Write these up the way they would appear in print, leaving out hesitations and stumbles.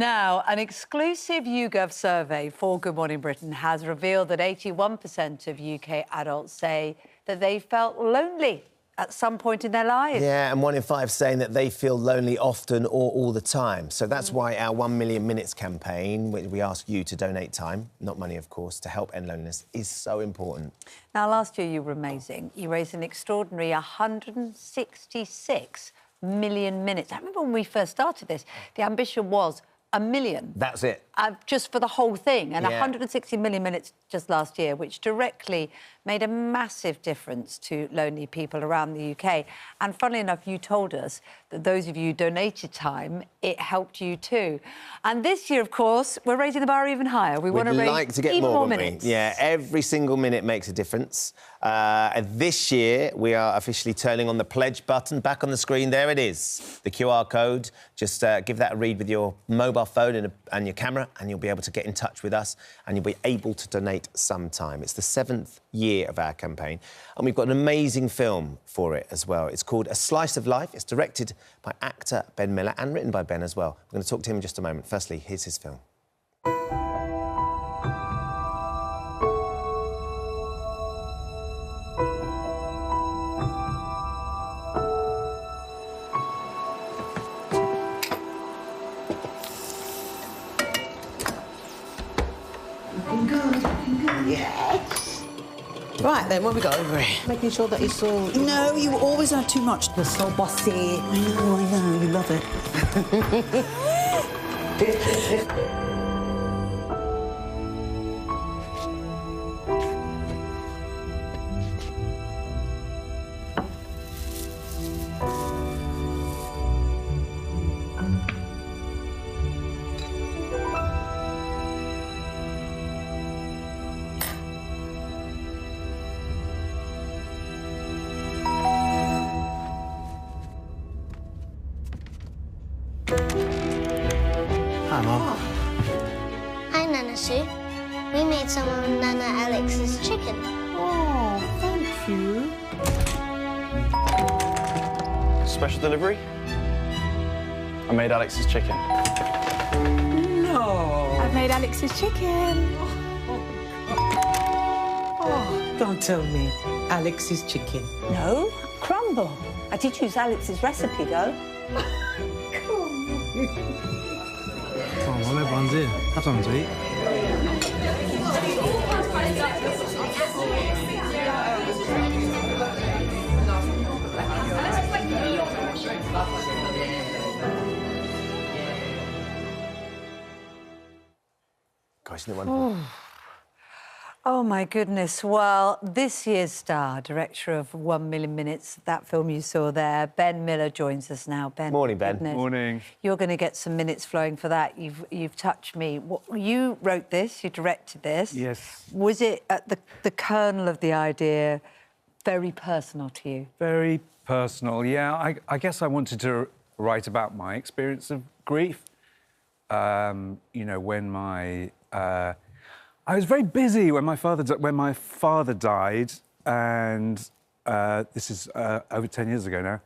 Now, an exclusive YouGov survey for Good Morning Britain has revealed that 81% of UK adults say that they felt lonely at some point in their lives. Yeah, and 1 in 5 saying that they feel lonely often or all the time. So that's why our 1 million minutes campaign, which we ask you to donate time, not money, of course, to help end loneliness, is so important. Now, last year you were amazing. You raised an extraordinary 166 million minutes. I remember when we first started this, the ambition was 1 million. That's it. Just for the whole thing, and Yeah. 160 million minutes just last year, which directly made a massive difference to lonely people around the UK. And funnily enough, you told us that those of you who donated time, it helped you too. And this year, of course, we're raising the bar even higher. We want to raise like to get even more wouldn't we? minutes. Yeah, every single minute makes a difference. This year, we are officially turning on the pledge button. Back on the screen, there it is, the QR code. Just give that a read with your mobile phone and your camera, and you'll be able to get in touch with us, and you'll be able to donate some time. It's the 7th year of our campaign, and we've got an amazing film for it as well. It's called A Slice of Life. It's directed by actor Ben Miller and written by Ben as well. We're going to talk to him in just a moment. Firstly, here's his film. Yes. Right then, what have we got over here? Making sure that it's all... No, you always have too much. You're so bossy. I know, you love it. Hi, Mum. Hi, Nana Sue. We made some of Nana Alex's chicken. Oh, thank you. Special delivery? I made Alex's chicken. No. I've made Alex's chicken. Oh, don't tell me. Alex's chicken. No, crumble. I did use Alex's recipe, though. Come on, everyone's here. Have something to eat. Gosh, isn't it wonderful? Oh, my goodness. Well, this year's star, director of 1 Million Minutes, that film you saw there, Ben Miller, joins us now. Ben. Morning, Ben. Goodness. Morning. You're going to get some minutes flowing for that. You've touched me. You wrote this, you directed this. Yes. Was it at the kernel of the idea very personal to you? Very personal, yeah. I guess I wanted to write about my experience of grief. You know, when I was very busy when my father died, and this is over 10 years ago now.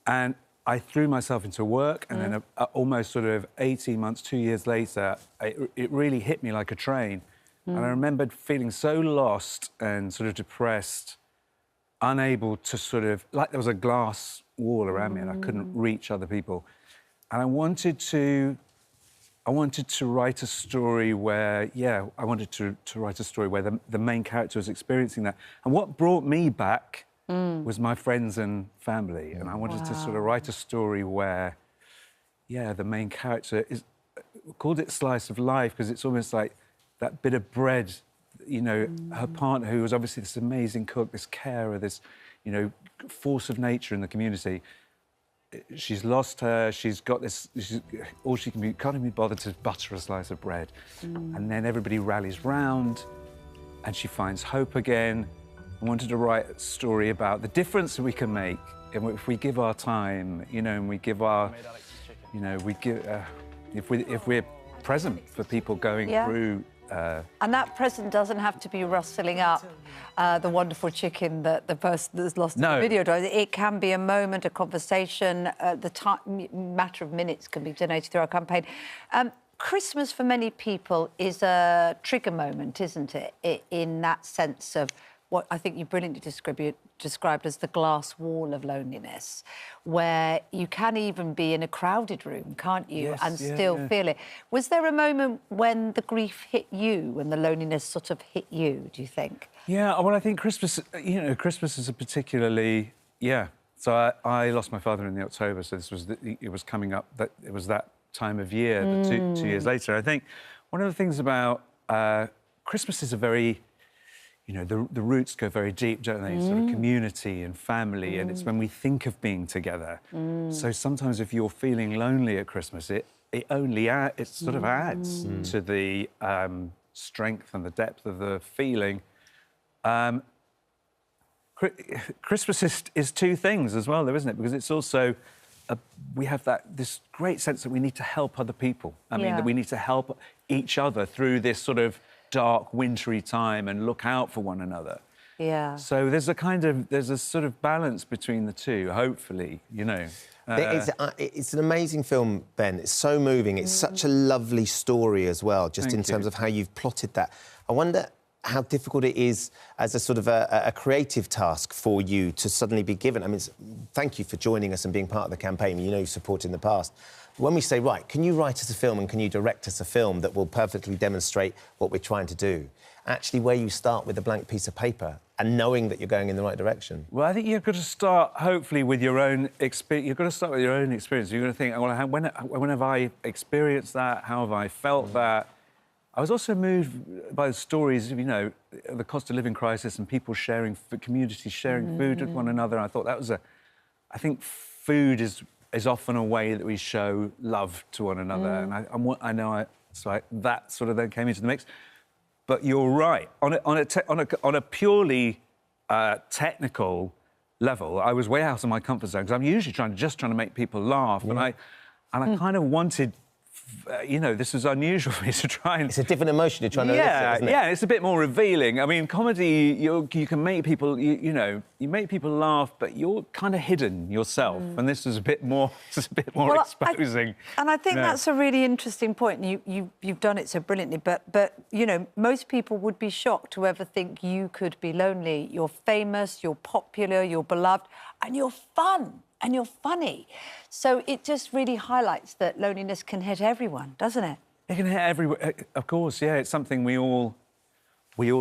And I threw myself into work, and then almost sort of 18 months, 2 years later, it really hit me like a train. And I remembered feeling so lost and sort of depressed, unable to sort of... like there was a glass wall around me and I couldn't reach other people. And I wanted to write a story where, I wanted to write a story where the main character was experiencing that. And what brought me back was my friends and family. And I wanted to sort of write a story where, the main character is... called it Slice of Life because it's almost like that bit of bread, you know, her partner, who was obviously this amazing cook, this carer, this, you know, force of nature in the community. She's lost her, she's got this... all she can be... can't even be bothered to butter a slice of bread. And then everybody rallies round and she finds hope again. I wanted to write a story about the difference we can make if we give our time, you know, and we give our... you know, we give... if we're present for people going through... And that present doesn't have to be rustling up the wonderful chicken that the person that's lost in the video does. It can be a moment, a conversation. The matter of minutes can be donated through our campaign. Christmas for many people is a trigger moment, isn't it? In that sense of what I think you brilliantly described as the glass wall of loneliness, where you can even be in a crowded room, can't you, Yes, and yeah, still yeah. feel it. Was there a moment when the grief hit you, when the loneliness sort of hit you, do you think? Yeah, well, I think Christmas, you know, Christmas is a particularly, yeah. So I lost my father in the October, so it was coming up, that it was that time of year, but two years later. I think one of the things about Christmas is a very, you know, the roots go very deep, don't they? Sort of community and family, and it's when we think of being together. So sometimes if you're feeling lonely at Christmas, it sort of adds to the strength and the depth of the feeling. Christmas is two things as well, though, isn't it? Because it's also we have this great sense that we need to help other people. I mean, that we need to help each other through this sort of dark, wintry time and look out for one another. Yeah. So there's a sort of balance between the two, hopefully, you know. It's an amazing film, Ben. It's so moving. It's such a lovely story as well, just in terms of how you've plotted that. I wonder how difficult it is as a sort of a creative task for you to suddenly be given. I mean, thank you for joining us and being part of the campaign. You know you've supported in the past. When we say, right, can you write us a film and can you direct us a film that will perfectly demonstrate what we're trying to do? Actually, where you start with a blank piece of paper and knowing that you're going in the right direction. Well, I think you've got to start, hopefully, with your own experience. You've got to start with your own experience. You've got to think, well, when have I experienced that? How have I felt that? I was also moved by the stories of, you know, the cost of living crisis and people sharing, communities sharing food with one another. I thought that was I think food is often a way that we show love to one another, and so that sort of then came into the mix. But you're right. On a purely technical level, I was way out of my comfort zone because I'm usually trying to make people laugh, and I kind of wanted. You know, this was unusual for me to try and... It's a different emotion you're trying to elicit, isn't it? Yeah, it's a bit more revealing. I mean, comedy, you can make people, you know, you make people laugh, but you're kind of hidden yourself, and this is a bit more exposing. I think that's a really interesting point. You've done it so brilliantly, but you know, most people would be shocked to ever think you could be lonely. You're famous, you're popular, you're beloved, and you're fun. And you're funny. So it just really highlights that loneliness can hit everyone, doesn't it? It can hit everyone, of course, yeah. It's something we all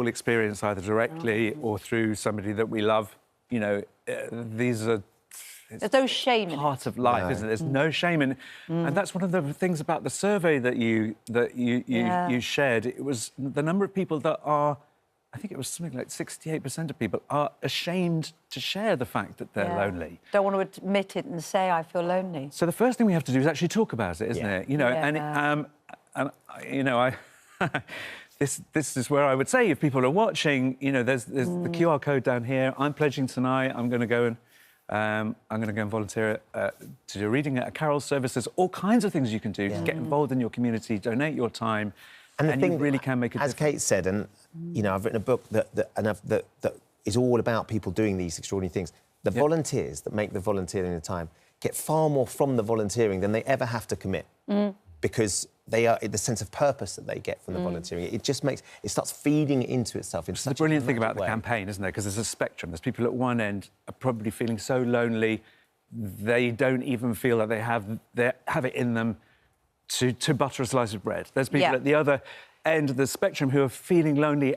experience either directly or through somebody that we love. You know, these are... There's no shame in it. Part of life, isn't it? There's no shame in it. And that's one of the things about the survey that you shared. It was the number of people that are... I think it was something like 68% of people are ashamed to share the fact that they're lonely. Don't want to admit it and say, I feel lonely. So the first thing we have to do is actually talk about it, isn't it? You know, and you know, this is where I would say, if people are watching, you know, there's the QR code down here. I'm pledging tonight. I'm going to go and volunteer to do a reading at a carol service. There's all kinds of things you can do to get involved in your community, donate your time. And the thing, you really can make a difference. As Kate said, and you know, I've written a book that is all about people doing these extraordinary things. The volunteers that make the volunteering the time get far more from the volunteering than they ever have to commit, because they are the sense of purpose that they get from the volunteering. It just starts feeding into itself. It's the brilliant thing about the campaign, isn't there? Because there's a spectrum. There's people at one end are probably feeling so lonely they don't even feel that they have it in them to butter a slice of bread. There's people at the other end of the spectrum who are feeling lonely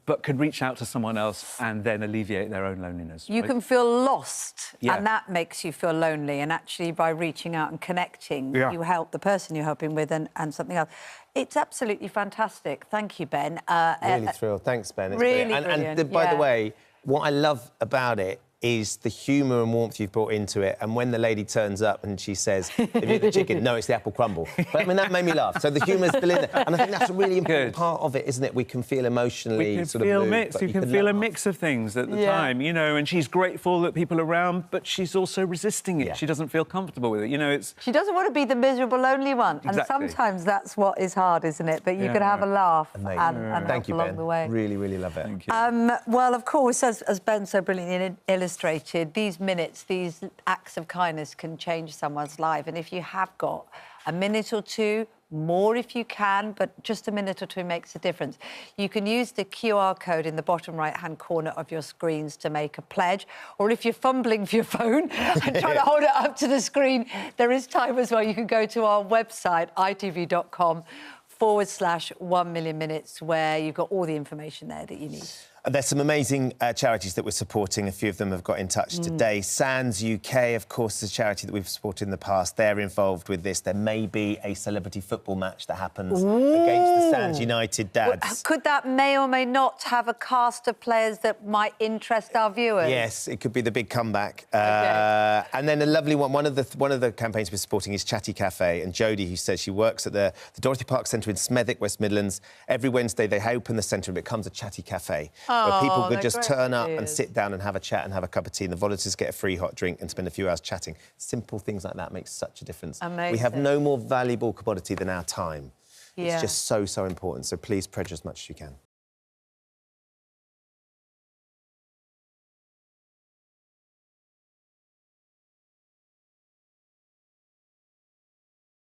but could reach out to someone else and then alleviate their own loneliness. You can feel lost, and that makes you feel lonely. And actually, by reaching out and connecting, you help the person you're helping with and something else. It's absolutely fantastic. Thank you, Ben. Really thrilled. Thanks, Ben. It's really brilliant. brilliant. By the way, what I love about it is the humour and warmth you've brought into it. And when the lady turns up and she says, have you had the chicken? No, it's the apple crumble. But, I mean, that made me laugh. So the humour's still in there. And I think that's a really important part of it, isn't it? We can feel emotionally sort of moved, you can feel a mix of things at the time, you know, and she's grateful that people are around, but she's also resisting it. She doesn't feel comfortable with it, you know, it's... She doesn't want to be the miserable, lonely one. Exactly. And sometimes that's what is hard, isn't it? But you can have a laugh and Thank help you, along Ben. the way. Really, really love it. Thank you. Well, of course, as Ben so brilliantly illustrated, demonstrated, these minutes, these acts of kindness can change someone's life. And if you have got a minute or two, more if you can, but just a minute or two makes a difference. You can use the QR code in the bottom right-hand corner of your screens to make a pledge. Or if you're fumbling for your phone and trying to hold it up to the screen, there is time as well. You can go to our website, itv.com/1 million minutes, where you've got all the information there that you need. There's some amazing charities that we're supporting. A few of them have got in touch today. Sands UK, of course, is a charity that we've supported in the past. They're involved with this. There may be a celebrity football match that happens against the Sands United dads. Could that may or may not have a cast of players that might interest our viewers? Yes, it could be the big comeback. Okay. And then a lovely one. One of the campaigns we're supporting is Chatty Cafe. And Jodie, who says she works at the Dorothy Park Centre in Smethwick, West Midlands. Every Wednesday they open the centre and it becomes a Chatty Cafe. Where people could just turn up and sit down and have a chat and have a cup of tea, and the volunteers get a free hot drink and spend a few hours chatting. Simple things like that make such a difference. Amazing. We have no more valuable commodity than our time. Yeah. It's just so, so important. So please pledge as much as you can.